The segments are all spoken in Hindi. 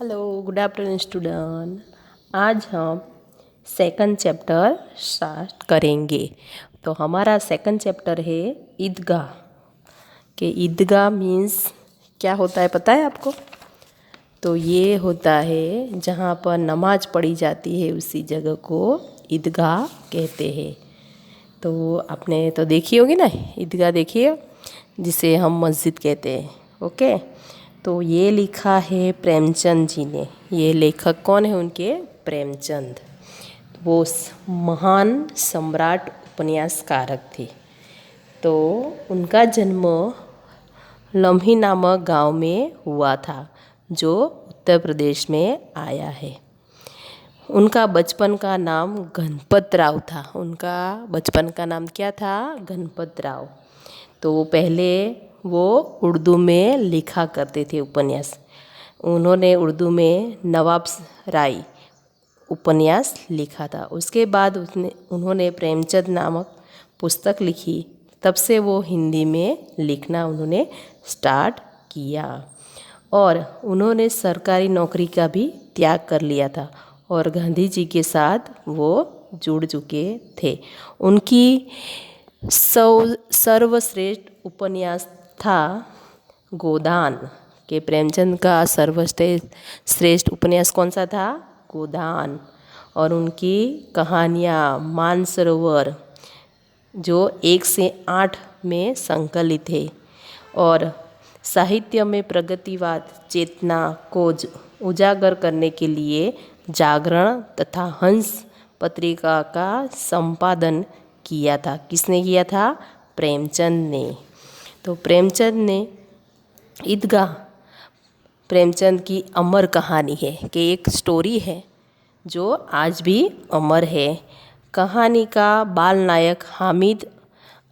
Hello, good afternoon student. आज हम सेकंड चैप्टर स्टार्ट करेंगे। तो हमारा सेकंड चैप्टर है ईदगाह। कि ईदगाह मीन्स क्या होता है पता है आपको? तो ये होता है जहाँ पर नमाज पढ़ी जाती है, उसी जगह को ईदगाह कहते हैं। तो आपने तो देखी होगी ना, ईदगाह देखिए, जिसे हम मस्जिद कहते हैं। ओके, तो ये लिखा है प्रेमचंद जी ने। ये लेखक कौन है उनके? प्रेमचंद। वो महान सम्राट उपन्यासकारक थे। तो उनका जन्म लम्ही नामक गांव में हुआ था, जो उत्तर प्रदेश में आया है। उनका बचपन का नाम गणपत राव था। उनका बचपन का नाम क्या था? गणपत राव। तो पहले वो उर्दू में लिखा करते थे उपन्यास। उन्होंने उर्दू में नवाब राय उपन्यास लिखा था। उसके बाद उन्होंने प्रेमचंद नामक पुस्तक लिखी। तब से वो हिंदी में लिखना उन्होंने स्टार्ट किया। और उन्होंने सरकारी नौकरी का भी त्याग कर लिया था और गांधी जी के साथ वो जुड़ चुके थे। उनकी सर्वश्रेष्ठ उपन्यास था गोदान। के प्रेमचंद का सर्वश्रेष्ठ उपन्यास कौन सा था? गोदान। और उनकी कहानियाँ मानसरोवर, जो 1 से 8 में संकलित है। और साहित्य में प्रगतिवाद चेतना को उजागर करने के लिए जागरण तथा हंस पत्रिका का संपादन किया था। किसने किया था? प्रेमचंद ने। तो प्रेमचंद ने ईदगाह प्रेमचंद की अमर कहानी है, कि एक स्टोरी है जो आज भी अमर है। कहानी का बाल नायक हामिद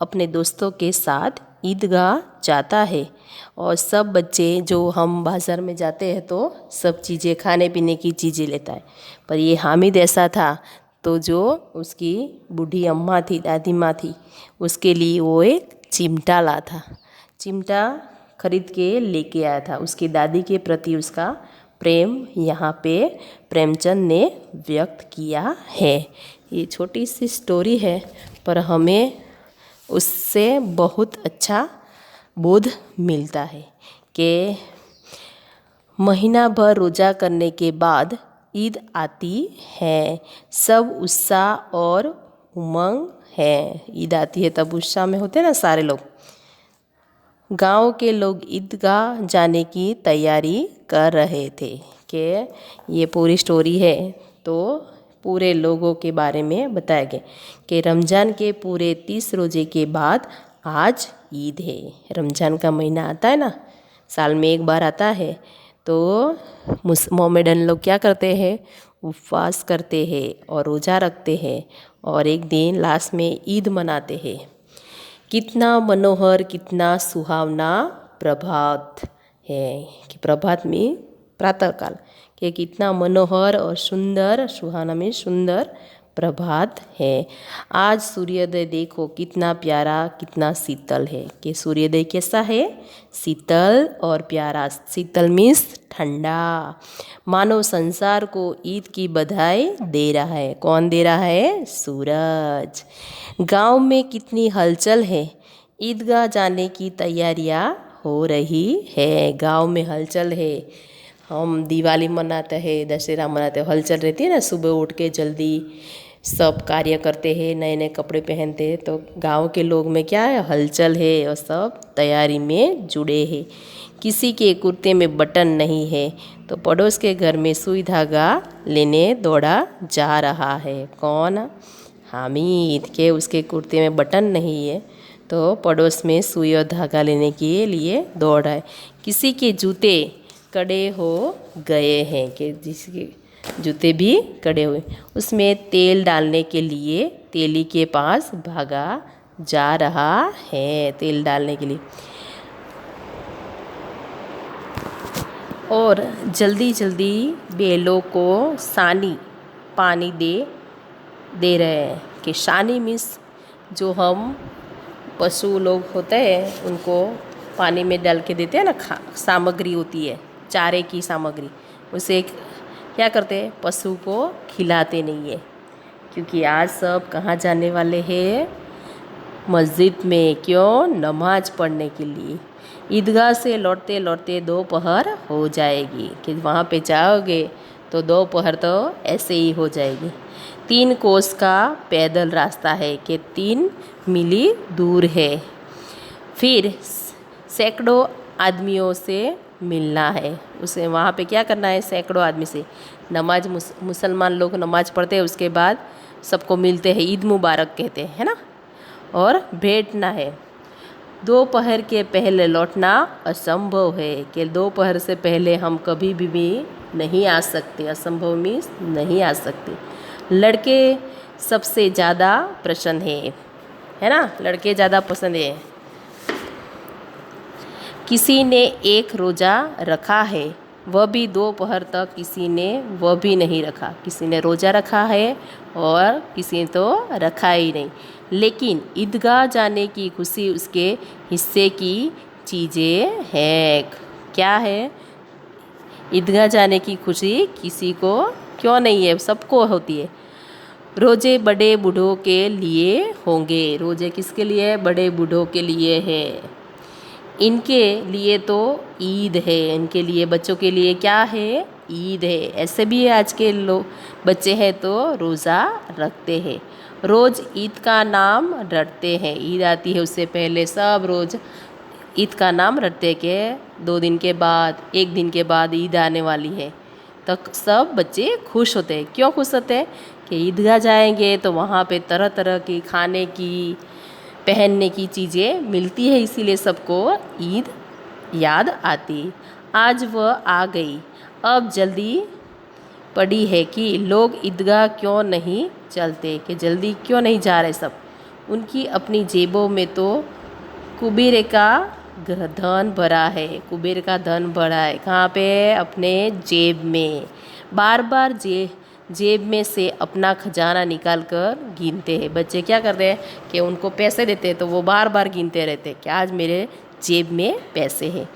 अपने दोस्तों के साथ ईदगाह जाता है। और सब बच्चे, जो हम बाज़ार में जाते हैं तो सब चीज़ें, खाने पीने की चीज़ें लेता है, पर ये हामिद ऐसा था, तो जो उसकी बूढ़ी अम्मा थी, दादी माँ थी, उसके लिए वो एक चिमटा ला था। चिमटा खरीद के लेके आया था। उसकी दादी के प्रति उसका प्रेम यहाँ पे प्रेमचंद ने व्यक्त किया है। ये छोटी सी स्टोरी है, पर हमें उससे बहुत अच्छा बोध मिलता है कि महीना भर रोज़ा करने के बाद ईद आती है। सब उत्साह और उमंग है। ईद आती है तब उत्साह में होते हैं ना सारे लोग। गांव के लोग ईदगाह जाने की तैयारी कर रहे थे। कि ये पूरी स्टोरी है, तो पूरे लोगों के बारे में बताया गया कि रमज़ान के पूरे 30 रोज़े के बाद आज ईद है। रमज़ान का महीना आता है ना, साल में एक बार आता है। तो मोमेडन लोग क्या करते हैं? उपवास करते हैं और रोज़ा रखते हैं, और एक दिन लास्ट में ईद मनाते हैं। कितना मनोहर, कितना सुहावना प्रभात है। कि प्रभात में प्रातःकाल, कि कितना मनोहर और सुंदर, सुहाना में सुंदर प्रभात है। आज सूर्योदय देखो कितना प्यारा, कितना शीतल है। कि सूर्योदय कैसा है? शीतल और प्यारा। शीतल मीन्स ठंडा। मानो संसार को ईद की बधाई दे रहा है। कौन दे रहा है? सूरज। गांव में कितनी हलचल है। ईदगाह जाने की तैयारियां हो रही है। गांव में हलचल है। हम दिवाली मनाते हैं, दशहरा मनाते हैं, हलचल रहती है ना। सुबह उठ के जल्दी सब कार्य करते हैं, नए नए कपड़े पहनते हैं। तो गांव के लोग में क्या है? हलचल है, और सब तैयारी में जुड़े हैं। किसी के कुर्ते में बटन नहीं है, तो पड़ोस के घर में सुई धागा लेने दौड़ा जा रहा है। कौन? हामिद। के उसके कुर्ते में बटन नहीं है, तो पड़ोस में सुई और धागा लेने के लिए दौड़ रहा है। किसी के जूते कड़े हो गए हैं। कि जिसके जूते भी कड़े हुए, उसमें तेल डालने के लिए तेली के पास भागा जा रहा है। तेल डालने के लिए, और जल्दी जल्दी बैलों को सानी पानी दे रहे हैं। कि सानी मीन्स जो हम पशु लोग होते हैं उनको पानी में डाल के देते हैं ना, सामग्री होती है, चारे की सामग्री, उसे क्या करते हैं, पशु को खिलाते नहीं है। क्योंकि आज सब कहाँ जाने वाले हैं, मस्जिद में। क्यों? नमाज पढ़ने के लिए। ईदगाह से लौटते लौटते दोपहर हो जाएगी, कि वहाँ पे जाओगे तो दोपहर तो ऐसे ही हो जाएगी। 3 कोस का पैदल रास्ता है, कि 3 मील दूर है। फिर सैकड़ों आदमियों से मिलना है। उसे वहाँ पे क्या करना है, सैकड़ों आदमी से नमाज, मुसलमान लोग नमाज पढ़ते हैं, उसके बाद सबको मिलते हैं, ईद मुबारक कहते हैं, है ना, और भेंटना है। दोपहर के पहले लौटना असंभव है, कि दोपहर से पहले हम कभी भी नहीं आ सकते। असंभव मीन्स नहीं आ सकते। लड़के सबसे ज़्यादा प्रसन्न है ना, लड़के ज़्यादा पसंद है। किसी ने एक रोज़ा रखा है, वह भी दोपहर तक किसी ने वह भी नहीं रखा। किसी ने रोज़ा रखा है और किसी ने तो रखा ही नहीं। लेकिन ईदगाह जाने की खुशी उसके हिस्से की चीज़ें हैं। क्या है? ईदगाह जाने की खुशी किसी को क्यों नहीं है, सबको होती है। रोज़े बड़े बूढ़ों के लिए होंगे। रोज़े किसके लिए? बड़े बूढ़ों के लिए है। इनके लिए तो ईद है। इनके लिए, बच्चों के लिए क्या है? ईद है। ऐसे भी आज के लोग बच्चे हैं तो रोज़ा रखते हैं, रोज़ ईद का नाम रटते हैं। ईद आती है उससे पहले सब रोज़ ईद का नाम रटते हैं, कि 2 दिन के बाद, 1 दिन के बाद ईद आने वाली है। तो सब बच्चे खुश होते हैं। क्यों खुश होते हैं? कि ईदगाह जाएंगे तो वहाँ पे तरह तरह की खाने की, पहनने की चीज़ें मिलती है, इसीलिए सबको ईद याद आती। आज वह आ गई। अब जल्दी पड़ी है कि लोग ईदगाह क्यों नहीं चलते, कि जल्दी क्यों नहीं जा रहे सब। उनकी अपनी जेबों में तो कुबेर का धन भरा है। कुबेर का धन भरा है कहाँ पे? अपने जेब में। बार बार जेब में से अपना खजाना निकाल कर गिनते हैं। बच्चे क्या करते हैं कि उनको पैसे देते हैं तो वो बार बार गिनते रहते हैं कि आज मेरे जेब में पैसे हैं,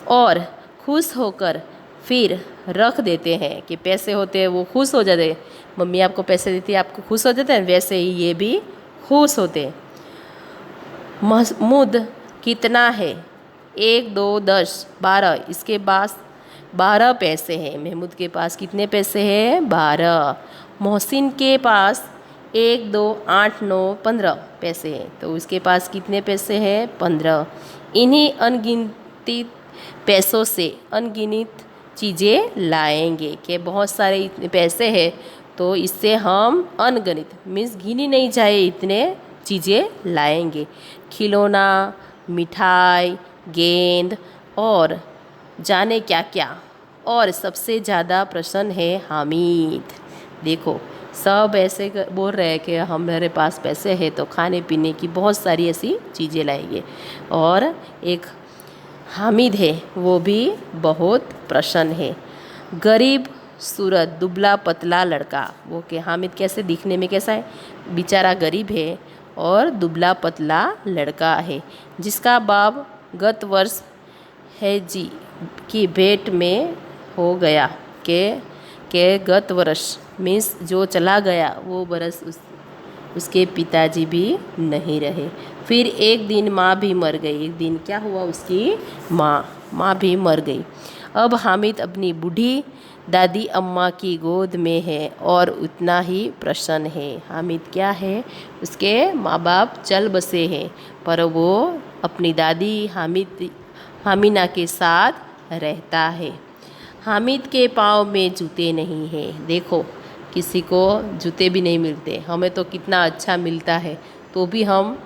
और खुश होकर फिर रख देते हैं। कि पैसे होते हैं वो खुश हो जाते हैं। मम्मी आपको पैसे देती है, आपको खुश हो जाते हैं, वैसे ही ये भी खुश होते हैं। महमूद कितना है? 1 2 10 12। इसके पास 12 पैसे हैं। महमूद के पास कितने पैसे हैं? 12। मोहसिन के पास 1 2 8 9 15 पैसे हैं, तो उसके पास कितने पैसे हैं? 15। इन्हीं अनगिनती पैसों से अनगिनत चीज़ें लाएंगे। कि बहुत सारे इतने पैसे हैं तो इससे हम अनगिनत मीन्स गिनी नहीं जाए इतने चीज़ें लाएंगे। खिलौना, मिठाई, गेंद और जाने क्या क्या। और सबसे ज़्यादा प्रसन्न है हामिद। देखो सब ऐसे बोल रहे हैं कि हमारे पास पैसे हैं तो खाने पीने की बहुत सारी ऐसी चीज़ें लाएंगे। और एक हामिद है, वो भी बहुत प्रसन्न है। गरीब सूरत दुबला पतला लड़का। वो कि हामिद कैसे दिखने में कैसा है? बेचारा गरीब है और दुबला पतला लड़का है, जिसका बाप गत वर्ष है जी की भेंट में हो गया। के गत वर्ष मीन्स जो चला गया वो बरस उसके पिताजी भी नहीं रहे। फिर एक दिन माँ भी मर गई। एक दिन क्या हुआ? उसकी माँ भी मर गई। अब हामिद अपनी बूढ़ी दादी अम्मा की गोद में है और उतना ही प्रसन्न है। हामिद क्या है? उसके माँ बाप चल बसे हैं, पर वो अपनी दादी हामिना के साथ रहता है। हामिद के पाँव में जूते नहीं हैं। देखो किसी को जूते भी नहीं मिलते, हमें तो कितना अच्छा मिलता है, तो भी हम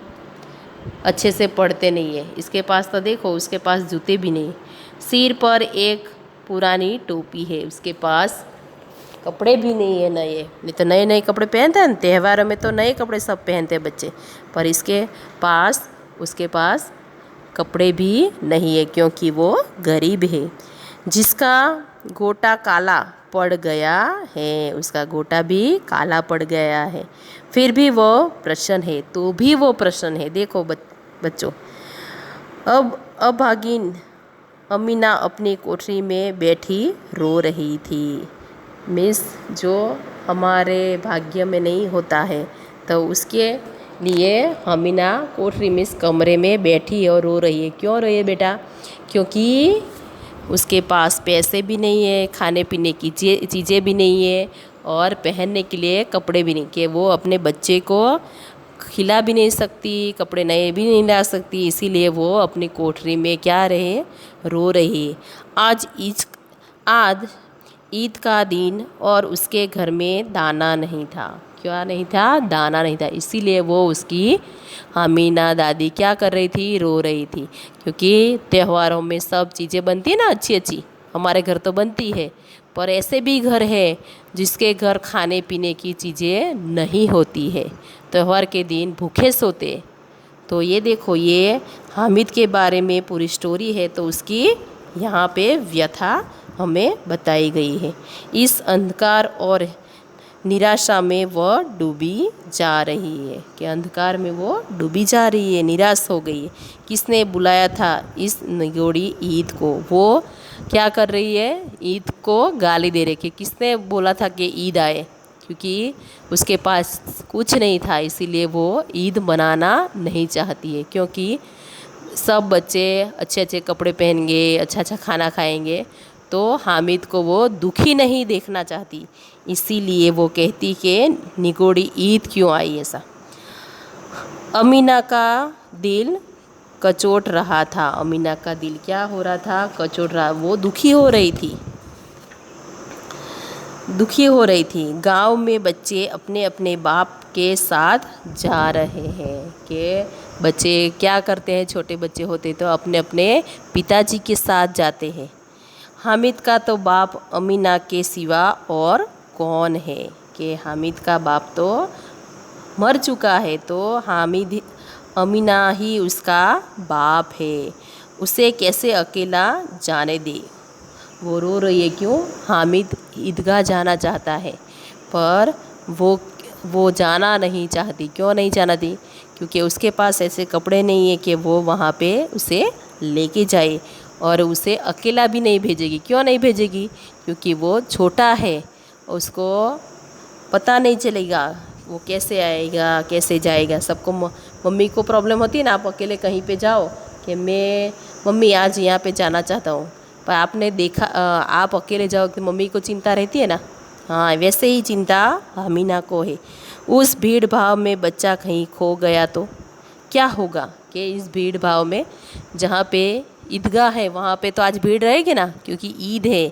अच्छे से पढ़ते नहीं है। इसके पास तो देखो, उसके पास जूते भी नहीं। सिर पर एक पुरानी टोपी है, उसके पास कपड़े भी नहीं है नए। नहीं तो नए नए कपड़े पहनते हैं, त्योहारों में तो नए कपड़े सब पहनते हैं बच्चे, पर उसके पास कपड़े भी नहीं है, क्योंकि वो गरीब है। जिसका गोटा काला पड़ गया है, उसका गोटा भी काला पड़ गया है, फिर भी वो प्रसन्न है। तो भी वो प्रसन्न है। देखो बच्चों, अब अभागिन अमीना अपनी कोठरी में बैठी रो रही थी। मिस जो हमारे भाग्य में नहीं होता है, तो उसके लिए अमीना कोठरी में इस कमरे में बैठी और रो रही है। क्यों रो रही है बेटा? क्योंकि उसके पास पैसे भी नहीं है, खाने पीने की चीज़ें भी नहीं है और पहनने के लिए कपड़े भी नहीं, कि वो अपने बच्चे को खिला भी नहीं सकती, कपड़े नए भी नहीं ला सकती, इसीलिए वो अपनी कोठरी में क्या रहे, रो रही। आज ईद का दिन और उसके घर में दाना नहीं था। क्या नहीं था? दाना नहीं था, इसीलिए वो उसकी अमीना दादी क्या कर रही थी? रो रही थी। क्योंकि त्योहारों में सब चीज़ें बनती है ना, अच्छी अच्छी, हमारे घर तो बनती है, पर ऐसे भी घर है जिसके घर खाने पीने की चीज़ें नहीं होती है, त्यौहार के दिन भूखे सोते। तो ये देखो, ये हामिद के बारे में पूरी स्टोरी है, तो उसकी यहाँ पे व्यथा हमें बताई गई है। इस अंधकार और निराशा में वह डूबी जा रही है, कि अंधकार में वो डूबी जा रही है, निराश हो गई है। किसने बुलाया था इस निगोड़ी ईद को? वो क्या कर रही है? ईद को गाली दे रही है कि किसने बोला था कि ईद आए, क्योंकि उसके पास कुछ नहीं था, इसीलिए वो ईद मनाना नहीं चाहती है। क्योंकि सब बच्चे अच्छे अच्छे कपड़े पहनेंगे, अच्छा अच्छा खाना खाएंगे, तो हामिद को वो दुखी नहीं देखना चाहती, इसीलिए वो कहती कि निगोड़ी ईद क्यों आई ऐसा। अमीना का दिल कचोट रहा था। अमीना का दिल क्या हो रहा था? कचोट रहा। वो दुखी हो रही थी। गांव में बच्चे अपने अपने बाप के साथ जा रहे हैं, कि बच्चे क्या करते हैं, छोटे बच्चे होते तो अपने अपने पिताजी के साथ जाते हैं। हामिद का तो बाप अमीना के सिवा और कौन है, कि हामिद का बाप तो मर चुका है, तो अमीना ही उसका बाप है, उसे कैसे अकेला जाने दे। वो रो रही है। क्यों? हामिद ईदगाह जाना चाहता है, पर वो जाना नहीं चाहती। क्यों नहीं जाना दी? क्योंकि उसके पास ऐसे कपड़े नहीं है कि वो वहाँ पे उसे लेके जाए, और उसे अकेला भी नहीं भेजेगी। क्यों नहीं भेजेगी? क्योंकि वो छोटा है, उसको पता नहीं चलेगा वो कैसे आएगा, कैसे जाएगा। सबको मम्मी को प्रॉब्लम होती है ना, आप अकेले कहीं पे जाओ कि मैं मम्मी आज यहाँ पे जाना चाहता हूँ, पर आपने देखा आप अकेले जाओ कि मम्मी को चिंता रहती है ना, हाँ वैसे ही चिंता अमीना को है। उस भीड़ भाव में बच्चा कहीं खो गया तो क्या होगा? कि इस भीड़ भाव में, जहाँ पे ईदगाह है वहाँ पे तो आज भीड़ रहेगी ना, क्योंकि ईद है,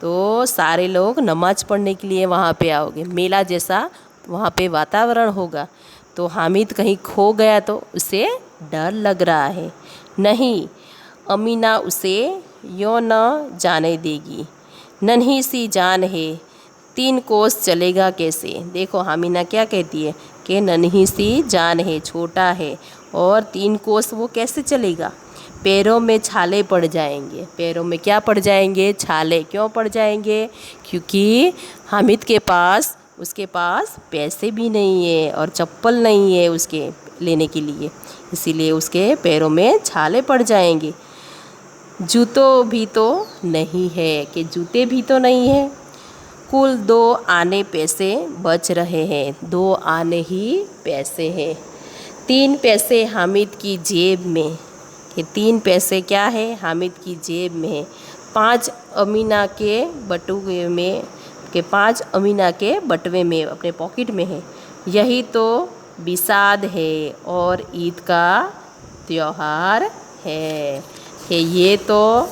तो सारे लोग नमाज पढ़ने के लिए वहाँ पे आओगे, मेला जैसा वहाँ पे वातावरण होगा। तो हामिद कहीं खो गया तो उसे डर लग रहा है। नहीं, अमीना उसे यूँ न जाने देगी। नन्ही सी जान है, 3 कोस चलेगा कैसे? देखो अमीना क्या कहती है कि नन्ही सी जान है, छोटा है, और 3 कोस वो कैसे चलेगा? पैरों में छाले पड़ जाएंगे। पैरों में क्या पड़ जाएंगे? छाले। क्यों पड़ जाएंगे? क्योंकि हामिद उसके पास पैसे भी नहीं है और चप्पल नहीं है उसके लेने के लिए, इसीलिए उसके पैरों में छाले पड़ जाएंगे। जूतों भी तो नहीं है, कि जूते भी तो नहीं है। कुल 2 आने पैसे बच रहे हैं, 2 आने ही पैसे हैं। 3 पैसे हामिद की जेब में, कि 3 पैसे क्या है? हामिद की जेब में है। 5 अमीना के बटुए में, कि 5 अमीना के बटुए में, अपने पॉकेट में है। यही तो बिसाद है और ईद का त्योहार है, कि ये तो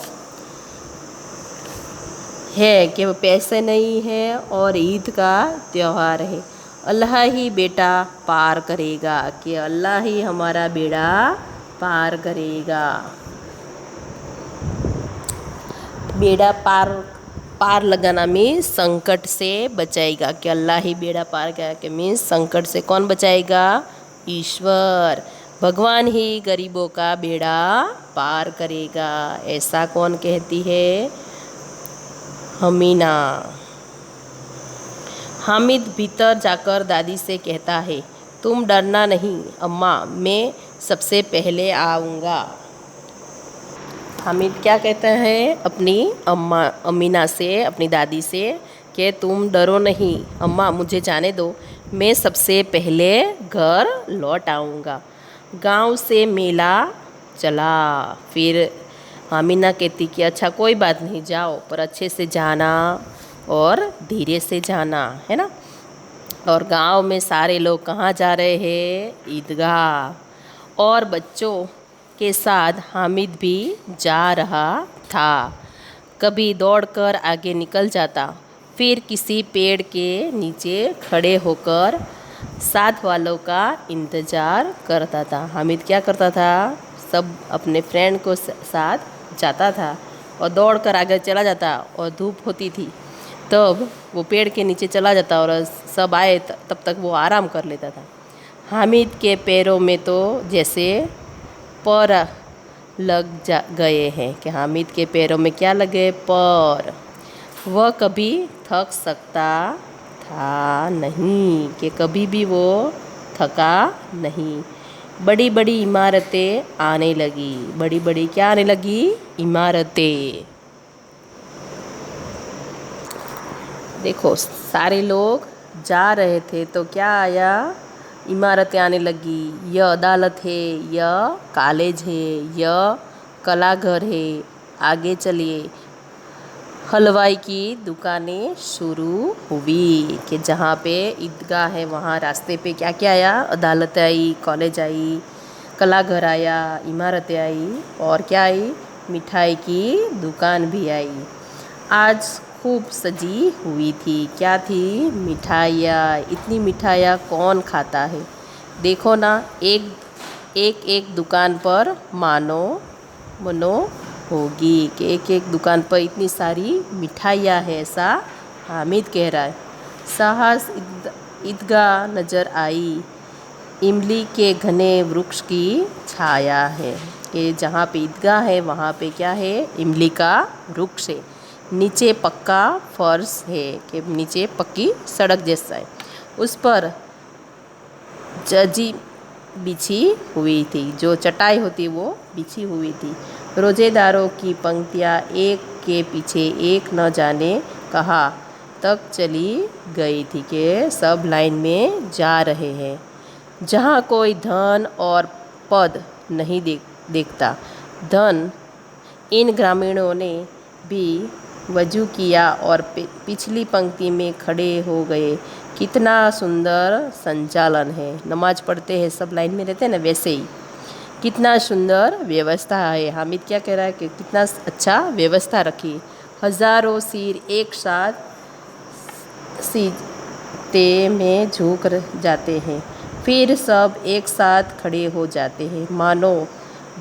है कि पैसे नहीं है और ईद का त्यौहार है। अल्लाह ही बेटा पार करेगा, कि अल्लाह ही हमारा बेड़ा पार करेगा। बेड़ा पार लगाना मीन्स संकट से बचाएगा, कि अल्लाह ही बेड़ा पार करेगा, कि मीन्स संकट से कौन बचाएगा? ईश्वर, भगवान ही गरीबों का बेड़ा पार करेगा। ऐसा कौन कहती है? अमीना। हामिद भीतर जाकर दादी से कहता है, तुम डरना नहीं अम्मा, मैं सबसे पहले आऊँगा। हामिद क्या कहता है अपनी अमीना से, अपनी दादी से कि तुम डरो नहीं अम्मा, मुझे जाने दो, मैं सबसे पहले घर लौट आऊँगा। गांव से मेला चला। फिर अमीना कहती कि अच्छा कोई बात नहीं, जाओ पर अच्छे से जाना और धीरे से जाना, है ना। और गांव में सारे लोग कहाँ जा रहे हैं? ईदगाह। और बच्चों के साथ हामिद भी जा रहा था। कभी दौड़कर आगे निकल जाता, फिर किसी पेड़ के नीचे खड़े होकर साथ वालों का इंतज़ार करता था। हामिद क्या करता था? सब अपने फ्रेंड को साथ जाता था और दौड़कर आगे चला जाता, और धूप होती थी तब वो पेड़ के नीचे चला जाता और सब आए तब तक वो आराम कर लेता था। हामिद के पैरों में तो जैसे पर लग जा गए हैं कि हामिद के पैरों में क्या लगे? पर। वह कभी थक सकता था नहीं, कि कभी भी वो थका नहीं। बड़ी बड़ी इमारतें आने लगी। बड़ी बड़ी क्या आने लगी? इमारतें। देखो सारे लोग जा रहे थे तो क्या आया? इमारतें आने लगी। यह अदालत है, यह कॉलेज है, यह कलाघर है। आगे चलिए। हलवाई की दुकानें शुरू हुई, कि जहाँ पे ईदगाह है वहाँ रास्ते पे क्या क्या आया? अदालत आई, कॉलेज आई, कलाघर आया, इमारतें आई, और क्या आई? मिठाई की दुकान भी आई। आज खूब सजी हुई थी। क्या थी? मिठाइयाँ। इतनी मिठाइयाँ कौन खाता है? देखो ना, एक एक दुकान पर मानो मनो होगी, कि एक एक दुकान पर इतनी सारी मिठाइयाँ है, ऐसा हामिद कह रहा है। साहस ईदगाह नज़र आई। इमली के घने वृक्ष की छाया है, कि जहाँ पे ईदगाह है वहाँ पे क्या है? इमली का वृक्ष है। नीचे पक्का फर्श है, कि नीचे पक्की सड़क जैसा है। उस पर जजी बिछी हुई थी, जो चटाई होती वो बिछी हुई थी। रोजेदारों की पंक्तियाँ एक के पीछे एक न जाने कहाँ तक चली गई थी, कि सब लाइन में जा रहे हैं। जहाँ कोई धन और पद नहीं देखता। धन इन ग्रामीणों ने भी वजू किया और पिछली पंक्ति में खड़े हो गए। कितना सुंदर संचालन है। नमाज पढ़ते हैं सब लाइन में रहते हैं ना, वैसे ही कितना सुंदर व्यवस्था है। हामिद क्या कह रहा है कि कितना अच्छा व्यवस्था रखी। हजारों सिर एक साथ सीजते में झुक जाते हैं, फिर सब एक साथ खड़े हो जाते हैं, मानो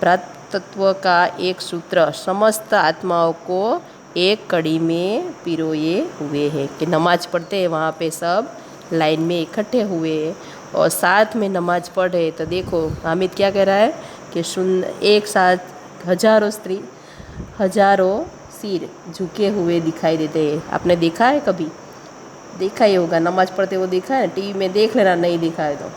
भ्रातृत्व का एक सूत्र समस्त आत्माओं को एक कड़ी में पिरोए हुए है। कि नमाज पढ़ते हैं वहाँ पे सब लाइन में इकट्ठे हुए और साथ में नमाज पढ़ रहे। तो देखो हामिद क्या कह रहा है कि एक साथ हजारों सिर झुके हुए दिखाई देते हैं। आपने देखा है? कभी देखा ही होगा, नमाज पढ़ते वो देखा है, टीवी में देख लेना, नहीं देखा है तो।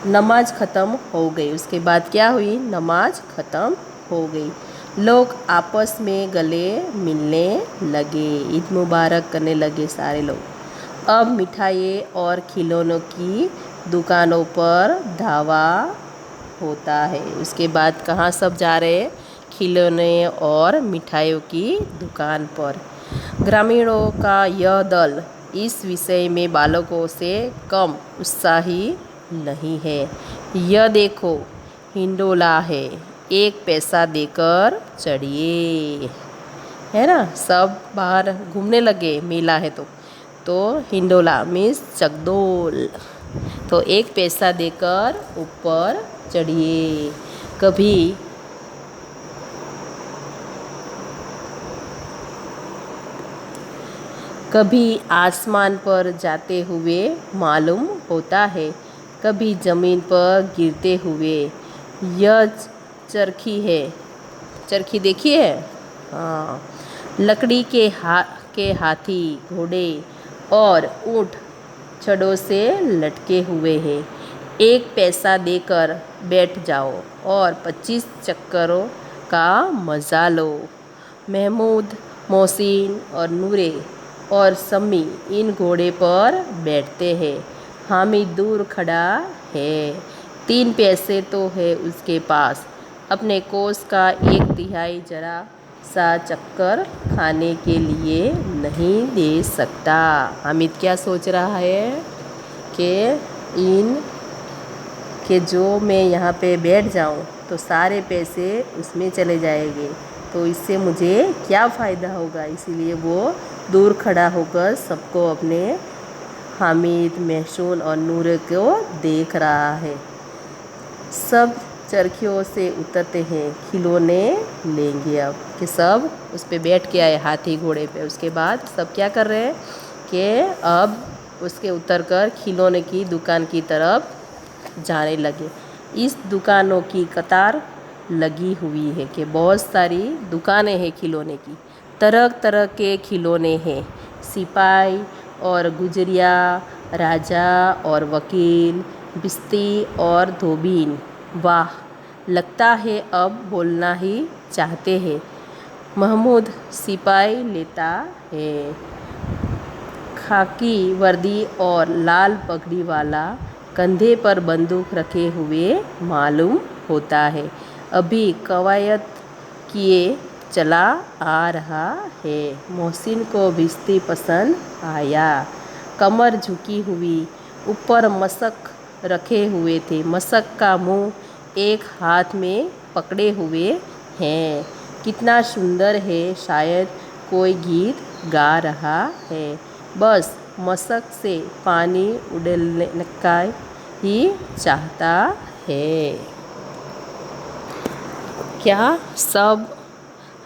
नमाज ख़त्म हो गई। उसके बाद क्या हुई? नमाज ख़त्म हो गई। लोग आपस में गले मिलने लगे, ईद मुबारक करने लगे सारे लोग। अब मिठाई और खिलौनों की दुकानों पर धावा होता है। उसके बाद कहाँ सब जा रहे हैं? खिलौने और मिठाइयों की दुकान पर। ग्रामीणों का यह दल इस विषय में बालकों से कम उत्साही नहीं है। यह देखो हिंडोला है, एक पैसा देकर चढ़िए, है ना। सब बाहर घूमने लगे, मेला है तो हिंडोला मीन्स चकदोल, तो एक पैसा देकर ऊपर चढ़िए। कभी आसमान पर जाते हुए मालूम होता है, कभी ज़मीन पर गिरते हुए। यह चरखी है। चरखी देखी है? हाँ। लकड़ी के हाथी, घोड़े और ऊँट छड़ों से लटके हुए हैं। एक पैसा देकर बैठ जाओ और 25 चक्करों का मज़ा लो। महमूद, मोहसिन और नूरे और सम्मी इन घोड़े पर बैठते हैं। हामिद दूर खड़ा है। 3 पैसे तो है उसके पास। अपने कोस का 1/3 जरा सा चक्कर खाने के लिए नहीं दे सकता। हामिद क्या सोच रहा है कि जो मैं यहाँ पे बैठ जाऊँ तो सारे पैसे उसमें चले जाएंगे, तो इससे मुझे क्या फ़ायदा होगा। इसीलिए वो दूर खड़ा होकर सबको, अपने हामिद, महसून और नूरे को देख रहा है। सब चरखियों से उतरते हैं, खिलौने लेंगे अब, कि सब उस पे बैठ के आए हाथी घोड़े पे। उसके बाद सब क्या कर रहे हैं कि अब उसके उतरकर खिलौने की दुकान की तरफ जाने लगे। इस दुकानों की कतार लगी हुई है कि बहुत सारी दुकानें हैं खिलौने की। तरह तरह के खिलौने हैं, सिपाही और गुजरिया, राजा और वकील, बिस्ती और धोबीन। वाह, लगता है अब बोलना ही चाहते हैं। महमूद सिपाही लेता है। खाकी वर्दी और लाल पगड़ी वाला कंधे पर बंदूक रखे हुए मालूम होता है। अभी कवायद किए चला आ रहा है। मोहसिन को बिस्ती पसंद आया। कमर झुकी हुई, ऊपर मशक रखे हुए थे। मशक का मुंह एक हाथ में पकड़े हुए हैं। कितना सुंदर है, शायद कोई गीत गा रहा है। बस मशक से पानी उड़ेलने का ही चाहता है। क्या सब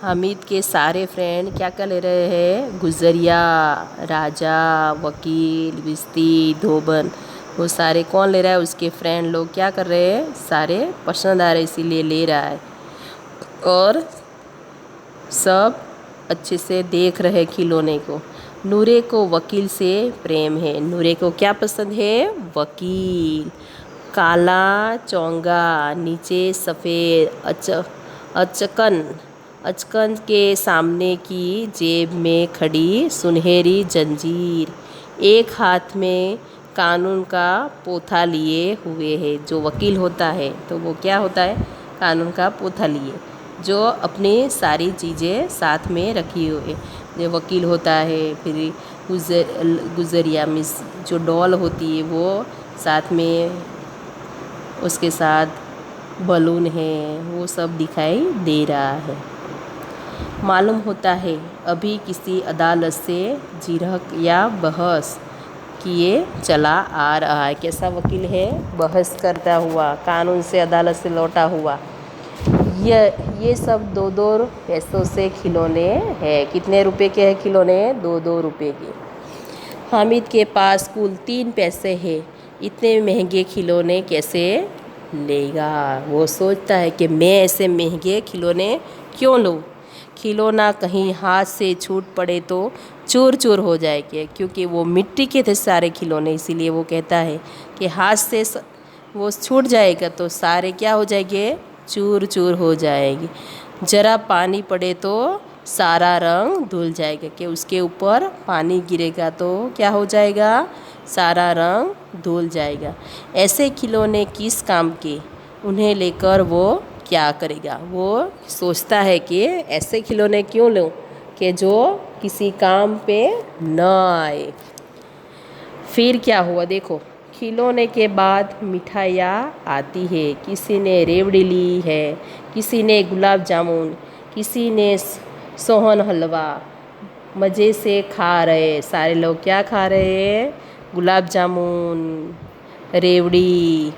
हामिद के सारे फ्रेंड क्या कर ले रहे हैं? गुजरिया, राजा, वकील, बिस्ती, धोबन, वो सारे कौन ले रहा है? उसके फ्रेंड लोग क्या कर रहे हैं? सारे पसंद आ रहे इसीलिए ले रहा है। और सब अच्छे से देख रहे खिलौने को। नूरे को वकील से प्रेम है। नूरे को क्या पसंद है? वकील। काला चोंगा, नीचे सफ़ेद अचकन के सामने की जेब में खड़ी सुनहरी जंजीर। एक हाथ में कानून का पोथा लिए हुए है। जो वकील होता है तो वो क्या होता है? कानून का पोथा लिए, जो अपनी सारी चीज़ें साथ में रखी हुई। जो वकील होता है, फिर गुजरिया मिस जो डॉल होती है वो साथ में, उसके साथ बलून है, वो सब दिखाई दे रहा है। मालूम होता है अभी किसी अदालत से जिरह या बहस किए चला आ रहा है। कैसा वकील है? बहस करता हुआ, कानून से अदालत से लौटा हुआ। ये सब 2-2 पैसों से खिलौने हैं। कितने रुपए के हैं खिलौने? 2-2 रुपए के। हामिद के पास कुल 3 पैसे हैं। इतने महंगे खिलौने कैसे लेगा? वो सोचता है कि मैं ऐसे महंगे खिलौने क्यों लूँ। खिलौना कहीं हाथ से छूट पड़े तो चूर चूर हो जाएंगे, क्योंकि वो मिट्टी के थे सारे खिलौने। इसीलिए वो कहता है कि हाथ से वो छूट जाएगा तो सारे क्या हो जाएंगे? चूर चूर हो जाएगी। ज़रा पानी पड़े तो सारा रंग धुल जाएगा, कि उसके ऊपर पानी गिरेगा तो क्या हो जाएगा? सारा रंग धुल जाएगा। ऐसे खिलौने किस काम के? उन्हें लेकर वो क्या करेगा? वो सोचता है कि ऐसे खिलौने क्यों लूँ कि जो किसी काम पे न आए। फिर क्या हुआ देखो। खिलौने के बाद मिठाइयाँ आती है। किसी ने रेवड़ी ली है, किसी ने गुलाब जामुन, किसी ने सोहन हलवा। मज़े से खा रहे सारे लोग। क्या खा रहे हैं? गुलाब जामुन, रेवड़ी।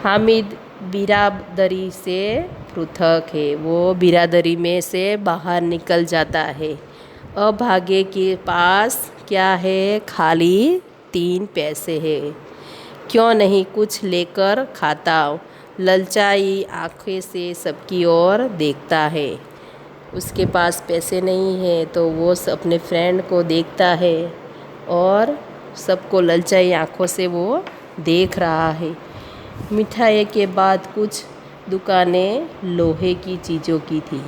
हामिद बिरादरी से पृथक है। वो बिरादरी में से बाहर निकल जाता है। अभागे के पास क्या है? खाली 3 पैसे है। क्यों नहीं कुछ लेकर खाता? ललचाई आँखें से सबकी ओर देखता है। उसके पास पैसे नहीं है तो वो अपने फ्रेंड को देखता है और सबको ललचाई आँखों से वो देख रहा है। मिठाई के बाद कुछ दुकानें लोहे की चीज़ों की थी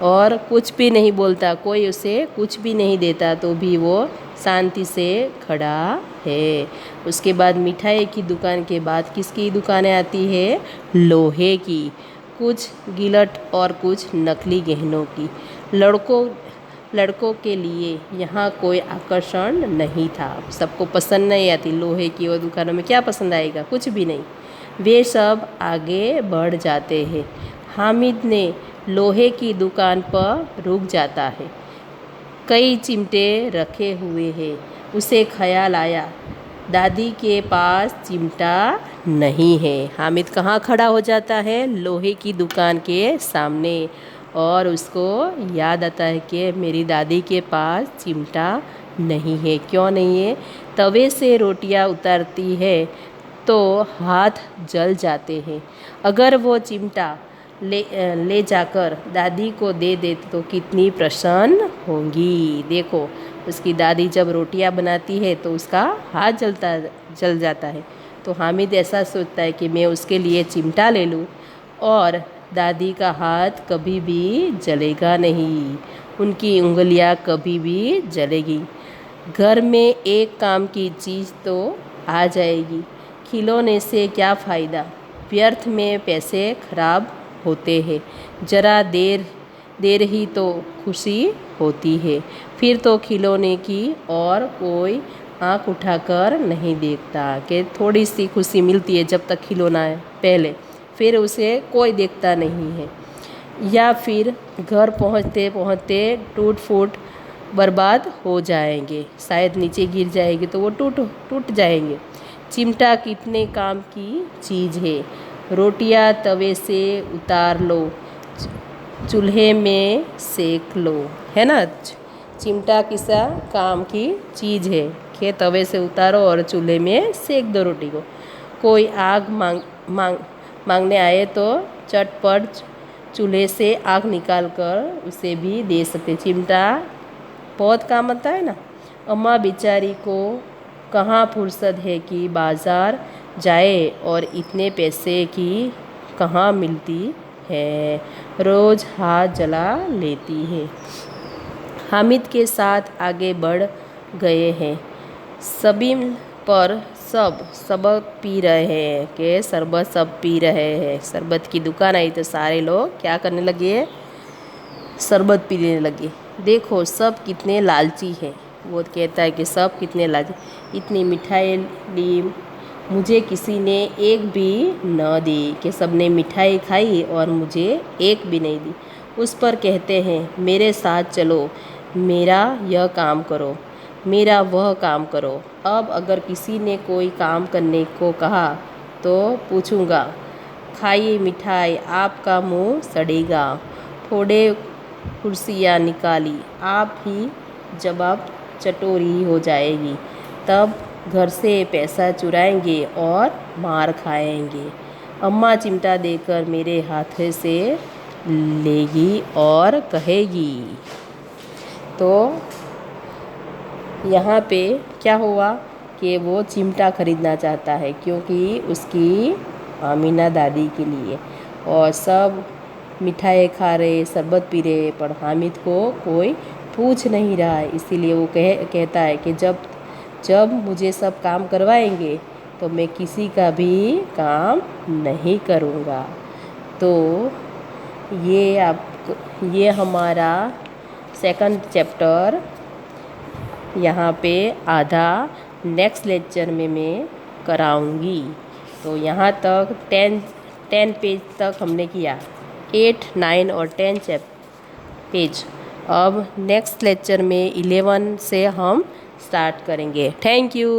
और कुछ भी नहीं बोलता, कोई उसे कुछ भी नहीं देता तो भी वो शांति से खड़ा है। उसके बाद मिठाई की दुकान के बाद किसकी दुकानें आती है? लोहे की, कुछ गिलट और कुछ नकली गहनों की। लड़कों के लिए यहाँ कोई आकर्षण नहीं था, सबको पसंद नहीं आती लोहे की वो दुकानों में, क्या पसंद आएगा? कुछ भी नहीं। वे सब आगे बढ़ जाते हैं। हामिद ने लोहे की दुकान पर रुक जाता है। कई चिमटे रखे हुए हैं। उसे ख्याल आया, दादी के पास चिमटा नहीं है। हामिद कहाँ खड़ा हो जाता है? लोहे की दुकान के सामने, और उसको याद आता है कि मेरी दादी के पास चिमटा नहीं है। क्यों नहीं है? तवे से रोटियां उतारती है तो हाथ जल जाते हैं। अगर वो चिमटा ले जाकर दादी को दे दे तो कितनी प्रसन्न होंगी। देखो, उसकी दादी जब रोटियां बनाती है तो उसका हाथ जल जाता है, तो हामिद ऐसा सोचता है कि मैं उसके लिए चिमटा ले लूँ और दादी का हाथ कभी भी जलेगा नहीं, उनकी उंगलियां कभी भी जलेगी। घर में एक काम की चीज़ तो आ जाएगी। खिलौने से क्या फ़ायदा? व्यर्थ में पैसे खराब होते हैं। ज़रा देर ही तो खुशी होती है, फिर तो खिलौने की और कोई आँख उठाकर नहीं देखता कि थोड़ी सी खुशी मिलती है जब तक खिलौना है पहले, फिर उसे कोई देखता नहीं है। या फिर घर पहुँचते पहुँचते टूट फूट बर्बाद हो जाएंगे, शायद नीचे गिर जाएंगे तो वो टूट जाएंगे। चिमटा कितने काम की चीज़ है। रोटियां तवे से उतार लो, चूल्हे में सेक लो, है ना। चिमटा किसा काम की चीज़ है कि तवे से उतारो और चूल्हे में सेक दो रोटी को। कोई आग मांगने आए तो चटपट चूल्हे से आग निकाल कर उसे भी दे सकते। चिमटा बहुत काम आता है ना। अम्मा बेचारी को कहाँ फुर्सत है कि बाज़ार जाए और इतने पैसे की कहाँ मिलती है, रोज़ हाथ जला लेती है। हामिद के साथ आगे बढ़ गए हैं। सभी पर सब शरबत पी रहे हैं कि शरबत सब पी रहे हैं। शरबत की दुकान आई तो सारे लोग क्या करने लगे? शरबत पीने लगे। देखो सब कितने लालची हैं। वो कहता है कि सब कितने लालची, इतनी मिठाई ली, मुझे किसी ने एक भी न दी, कि सबने मिठाई खाई और मुझे एक भी नहीं दी। उस पर कहते हैं मेरे साथ चलो, मेरा यह काम करो, मेरा वह काम करो। अब अगर किसी ने कोई काम करने को कहा तो पूछूंगा, खाइए मिठाई, आपका मुंह सड़ेगा। थोड़े कुर्सियाँ निकाली, आप ही जवाब चटोरी हो जाएगी। तब घर से पैसा चुराएंगे और मार खाएंगे। अम्मा चिमटा देकर मेरे हाथ से लेगी और कहेगी। तो यहाँ पे क्या हुआ कि वो चिमटा खरीदना चाहता है क्योंकि उसकी आमीना दादी के लिए, और सब मिठाई खा रहे, शरबत पी रहे, पर हामिद को कोई पूछ नहीं रहा है। इसीलिए वो कहता है कि जब मुझे सब काम करवाएंगे तो मैं किसी का भी काम नहीं करूँगा। तो ये हमारा सेकंड चैप्टर यहाँ पे आधा नेक्स्ट लेक्चर में मैं कराऊँगी। तो यहाँ तक 10 पेज तक हमने किया, 8, 9 और 10 पेज। अब नेक्स्ट लेक्चर में 11 से हम स्टार्ट करेंगे। Thank you.